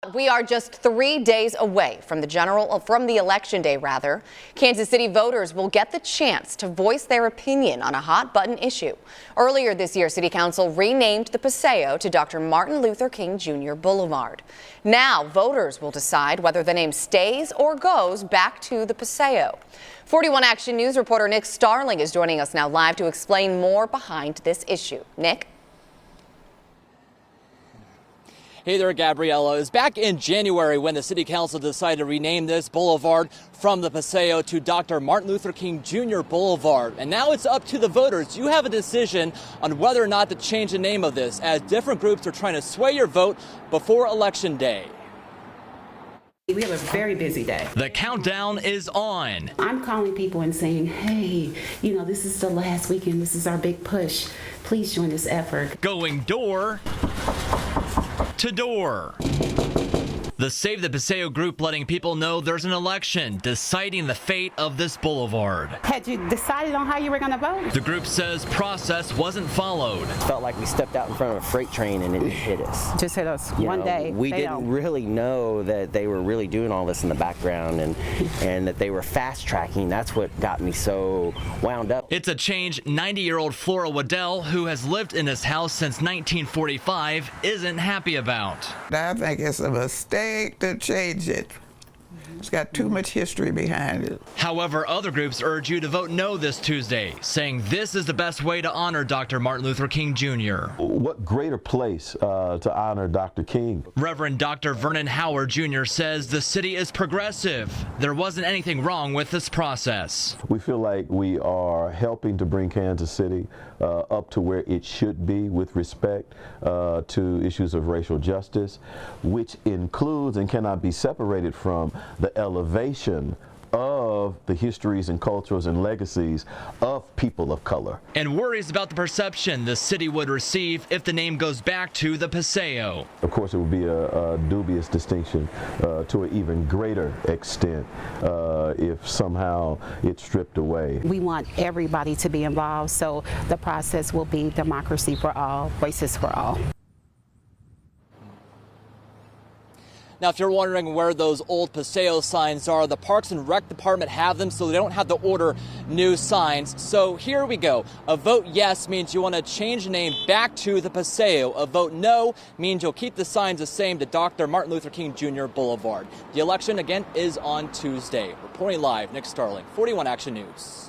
We are just 3 days away from the election day, rather. Kansas City voters will get the chance to voice their opinion on a hot button issue. Earlier this year, City Council renamed the Paseo to Dr. Martin Luther King Jr. Boulevard. Now, voters will decide whether the name stays or goes back to the Paseo. 41 Action News reporter Nick Starling is joining us now live to explain more behind this issue. Nick? Hey there, Gabriella. It was back in January when the City Council decided to rename this boulevard from the Paseo to Dr. Martin Luther King Jr. Boulevard. And now it's up to the voters. You have a decision on whether or not to change the name of this, as different groups are trying to sway your vote before Election Day. We have a very busy day. The countdown is on. I'm calling people and saying, hey, this is the last weekend. This is our big push. Please join this effort. Going door to door. The Save the Paseo group letting people know there's an election deciding the fate of this boulevard. Had you decided on how you were going to vote? The group says process wasn't followed. Felt like we stepped out in front of a freight train and it hit us. Just hit us one day. We didn't really know that they were really doing all this in the background and that they were fast tracking. That's what got me so wound up. It's a change 90-year-old Flora Waddell, who has lived in this house since 1945, isn't happy about. I think it's a mistake to change it. It's got too much history behind it. However, other groups urge you to vote no this Tuesday, saying this is the best way to honor Dr. Martin Luther King Jr. What greater place to honor Dr. King? Reverend Dr. Vernon Howard Jr. says the city is progressive. There wasn't anything wrong with this process. We feel like we are helping to bring Kansas City up to where it should be with respect to issues of racial justice, which includes and cannot be separated from the elevation of the histories and cultures and legacies of people of color. And worries about the perception the city would receive if the name goes back to the Paseo. Of course, it would be a dubious distinction to an even greater extent if somehow it's stripped away. We want everybody to be involved, so the process will be democracy for all, voices for all. Now, if you're wondering where those old Paseo signs are, the Parks and Rec Department have them, so they don't have to order new signs. So here we go. A vote yes means you want to change the name back to the Paseo. A vote no means you'll keep the signs the same to Dr. Martin Luther King Jr. Boulevard. The election, again, is on Tuesday. Reporting live, Nick Starling, 41 Action News.